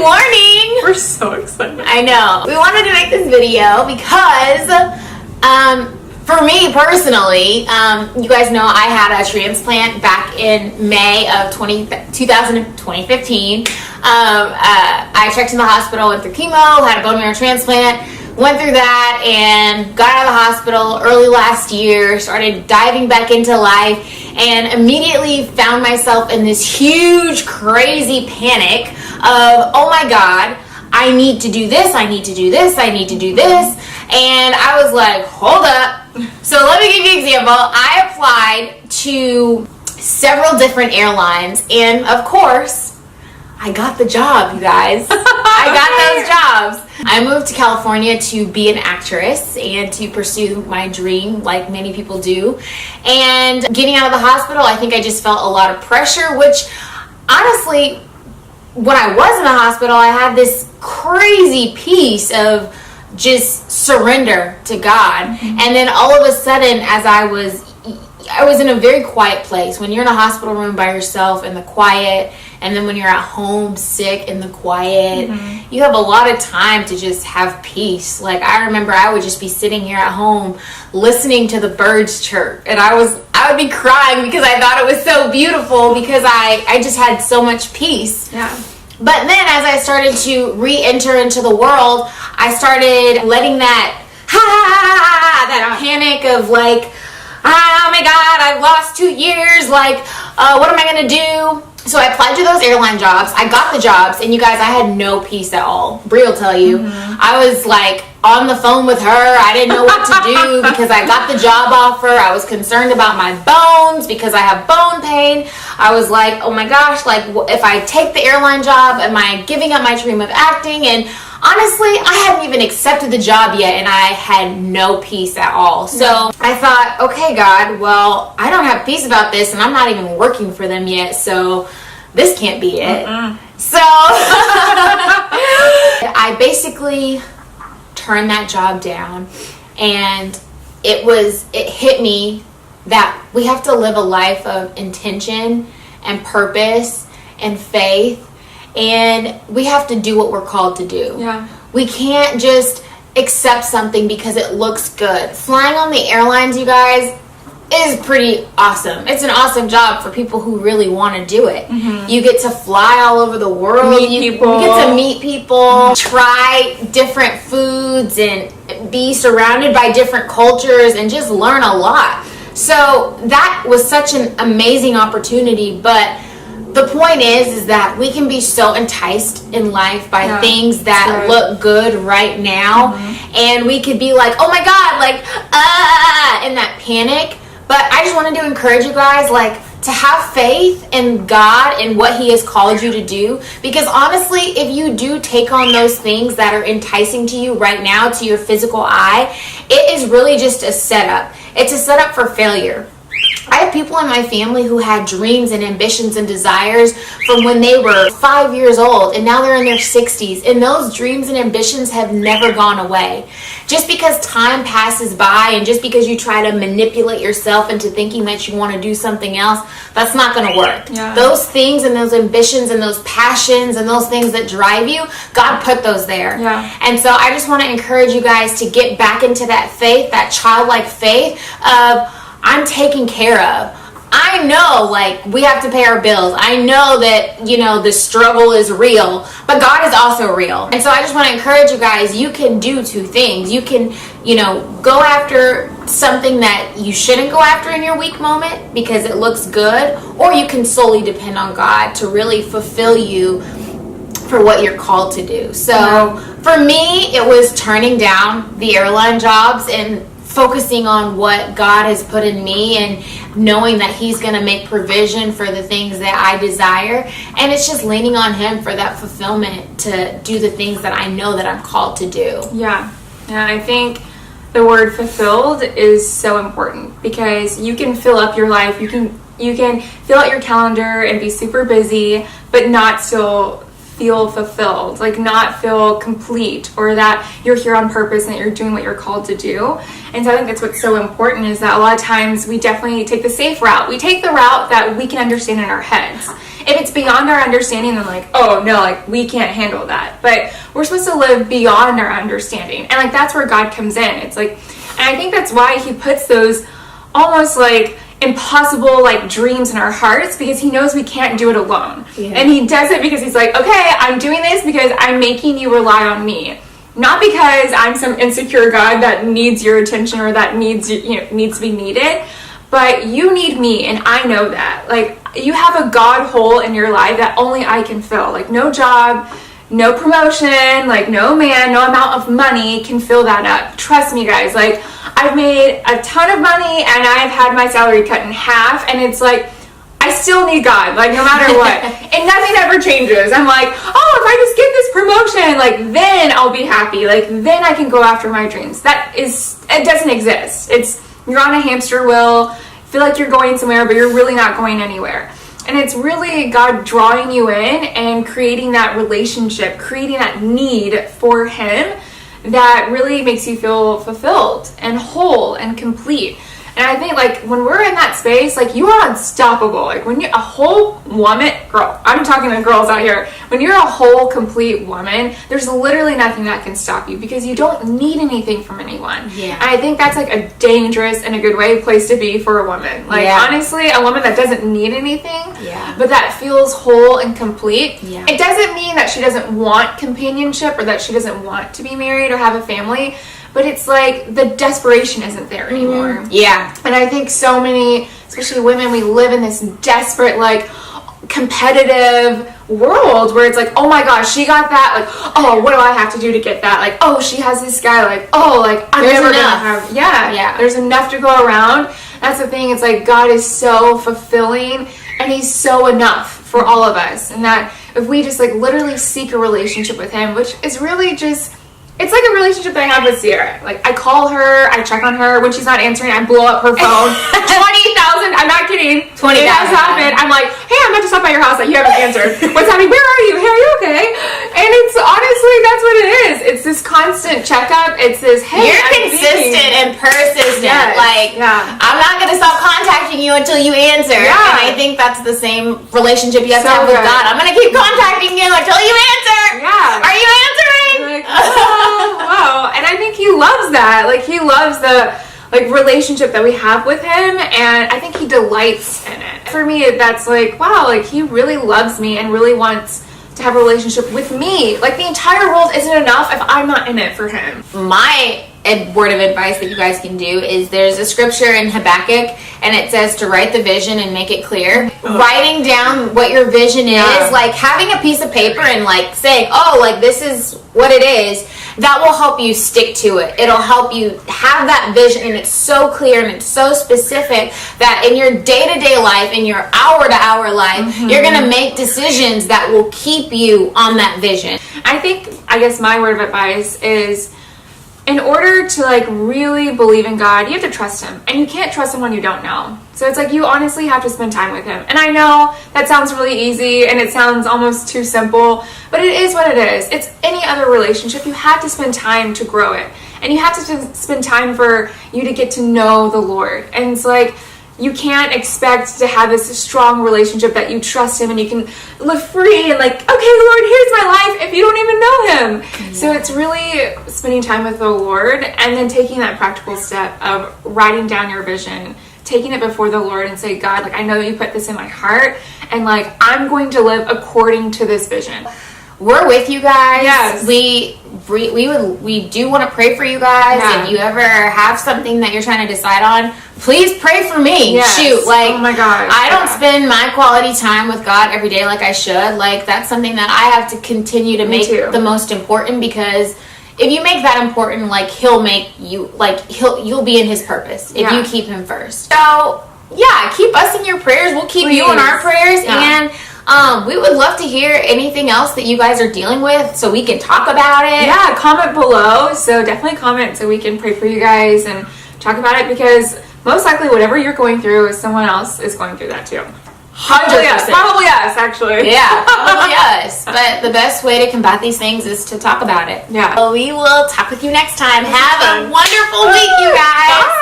morning! We're so excited. I know. We wanted to make this video because, for me personally, you guys know I had a transplant back in May of 2015. I checked in the hospital, went through chemo, had a bone marrow transplant, went through that, and got out of the hospital early last year, started diving back into life, and immediately found myself in this huge, crazy panic of, oh my God, I need to do this, I need to do this, I need to do this. And I was like, hold up. So let me give you an example. I applied to several different airlines, and of course, I got the job, you guys. I got those jobs. I moved to California to be an actress and to pursue my dream like many people do. And getting out of the hospital, I think I just felt a lot of pressure, which honestly, when I was in the hospital, I had this crazy piece of just surrender to God. Mm-hmm. And then all of a sudden, as I was in a very quiet place. When you're in a hospital room by yourself in the quiet, and then when you're at home sick in the quiet, you have a lot of time to just have peace. Like, I remember I would just be sitting here at home listening to the birds chirp, and I would be crying because I thought it was so beautiful, because I just had so much peace. Yeah. But then as I started to re-enter into the world, I started letting that panic of like, oh my God, I've lost 2 years. Like, what am I going to do? So I applied to those airline jobs. I got the jobs. And you guys, I had no peace at all. Brie will tell you. I was like on the phone with her. I didn't know what to do because I got the job offer. I was concerned about my bones because I have bone pain. I was like, oh my gosh, like if I take the airline job, am I giving up my dream of acting? And honestly, I hadn't even accepted the job yet, and I had no peace at all. So I thought, okay, God, well, I don't have peace about this, and I'm not even working for them yet, so this can't be it. So I basically turned that job down, and it hit me that we have to live a life of intention and purpose and faith. And we have to do what we're called to do. Yeah. We can't just accept something because it looks good. Flying on the airlines, you guys, is pretty awesome. It's an awesome job for people who really want to do it. You get to fly all over the world. You get to meet people, try different foods, and be surrounded by different cultures, and just learn a lot. So that was such an amazing opportunity, but the point is that we can be so enticed in life by things that look good right now, and we could be like, oh my God, like, in that panic. But I just wanted to encourage you guys, like, to have faith in God and what He has called you to do. Because honestly, if you do take on those things that are enticing to you right now, to your physical eye, it is really just a setup. It's a setup for failure. I have people in my family who had dreams and ambitions and desires from when they were 5 years old, and now they're in their 60s, and those dreams and ambitions have never gone away. Just because time passes by, and just because you try to manipulate yourself into thinking that you want to do something else, that's not going to work. Those things and those ambitions and those passions and those things that drive you, God put those there. And so I just want to encourage you guys to get back into that faith, that childlike faith of, I'm taken care of. I know, like, we have to pay our bills. I know that, you know, the struggle is real, but God is also real. And so I just want to encourage you guys, you can do two things. You can, you know, go after something that you shouldn't go after in your weak moment because it looks good, or you can solely depend on God to really fulfill you for what you're called to do. So for me, it was turning down the airline jobs and focusing on what God has put in me, and knowing that He's going to make provision for the things that I desire. And it's just leaning on Him for that fulfillment to do the things that I know that I'm called to do. Yeah. And I think the word fulfilled is so important, because you can fill up your life. You can fill out your calendar and be super busy, but not still feel fulfilled, like not feel complete, or that you're here on purpose and that you're doing what you're called to do. And so I think that's what's so important, is that a lot of times we definitely take the safe route. We take the route that we can understand in our heads. if it's beyond our understanding, then like, oh no, like we can't handle that. But we're supposed to live beyond our understanding. And like that's where God comes in. It's like, and I think that's why he puts those almost like impossible like dreams in our hearts, because he knows we can't do it alone. And he does it because he's like, okay, I'm doing this because I'm making you rely on me. Not because I'm some insecure God that needs your attention or that needs to be needed, but you need me, and I know that. Like, you have a God hole in your life that only I can fill. Like, no job, no promotion, like no man, no amount of money can fill that up. Trust me, guys. Like, I've made a ton of money and I've had my salary cut in half, and it's like, I still need God, like no matter what. And nothing ever changes. I'm like, oh, if I just get this promotion, like then I'll be happy. Like then I can go after my dreams. It doesn't exist. You're on a hamster wheel, feel like you're going somewhere, but you're really not going anywhere. And it's really God drawing you in and creating that relationship, creating that need for him that really makes you feel fulfilled and whole and complete. And I think, like, when we're in that space, like, you are unstoppable. Like, when you're a whole woman, girl, I'm talking to girls out here. When you're a whole, complete woman, there's literally nothing that can stop you because you don't need anything from anyone. Yeah. And I think that's, like, a dangerous and a good place to be for a woman. Like, honestly, a woman that doesn't need anything, but that feels whole and complete. Yeah. It doesn't mean that she doesn't want companionship or that she doesn't want to be married or have a family. But it's like the desperation isn't there anymore. Yeah. And I think so many, especially women, we live in this desperate, like, competitive world where it's like, oh my gosh, she got that. Like, oh, what do I have to do to get that? Like, oh, she has this guy. Like, oh, like, I'm never gonna have. Yeah. There's enough to go around. That's the thing. It's like God is so fulfilling and he's so enough for all of us. And that if we just, like, literally seek a relationship with him, which is really just... It's like a relationship that I have with Cierra. Like, I call her, I check on her. When she's not answering, I blow up her phone. 20,000, I'm not kidding. 20,000. It has happened. I'm like, hey, I'm about to stop by your house. Like, you haven't answered. What's happening? Where are you? Hey, are you okay? And it's honestly, that's what it is. It's this constant checkup. It's this, hey, you're consistent and persistent. Yes. Like, I'm not going to stop contacting you until you answer. Yeah. And I think that's the same relationship you have to have with God. I'm going to keep contacting you until you answer. Yeah. Are you answering? Like, wow. And I think he loves that. Like, he loves the relationship that we have with him, and I think he delights in it. For me, that's like, wow, like he really loves me and really wants to have a relationship with me. Like, the entire world isn't enough if I'm not in it for him. My word of advice that you guys can do is there's a scripture in Habakkuk, and it says to write the vision and make it clear. Writing down what your vision is, like having a piece of paper and like saying, oh, like this is what it is, that will help you stick to it. It'll help you have that vision, and it's so clear and it's so specific that in your day-to-day life, in your hour-to-hour life, you're going to make decisions that will keep you on that vision. I guess my word of advice is, in order to like really believe in God, you have to trust him, and you can't trust him when you don't know. So it's like you honestly have to spend time with him. And I know that sounds really easy and it sounds almost too simple, but it is what it is. It's any other relationship. You have to spend time to grow it, and you have to spend time for you to get to know the Lord. And it's like, you can't expect to have this strong relationship that you trust him and you can live free and like, okay, Lord, here's my life, if you don't even know him. Yeah. So it's really spending time with the Lord and then taking that practical step of writing down your vision, taking it before the Lord and say, God, like, I know you put this in my heart, and like, I'm going to live according to this vision. We're with you guys. Yes. We do want to pray for you guys. Yeah. If you ever have something that you're trying to decide on, please pray for me. Yes. Shoot, like, oh my gosh, I don't spend my quality time with God every day like I should. Like, that's something that I have to continue to make the most important, because if you make that important, like, he'll make you, like, you'll be in his purpose if you keep him first. So yeah, keep us in your prayers. We'll keep you in our prayers. And we would love to hear anything else that you guys are dealing with so we can talk about it. Yeah, comment below. So definitely comment so we can pray for you guys and talk about it, because most likely whatever you're going through, someone else is going through that too. 100%. Probably us, actually. Yeah, probably us. But the best way to combat these things is to talk about it. Yeah. So we will talk with you next time. Have a wonderful week, you guys. Bye.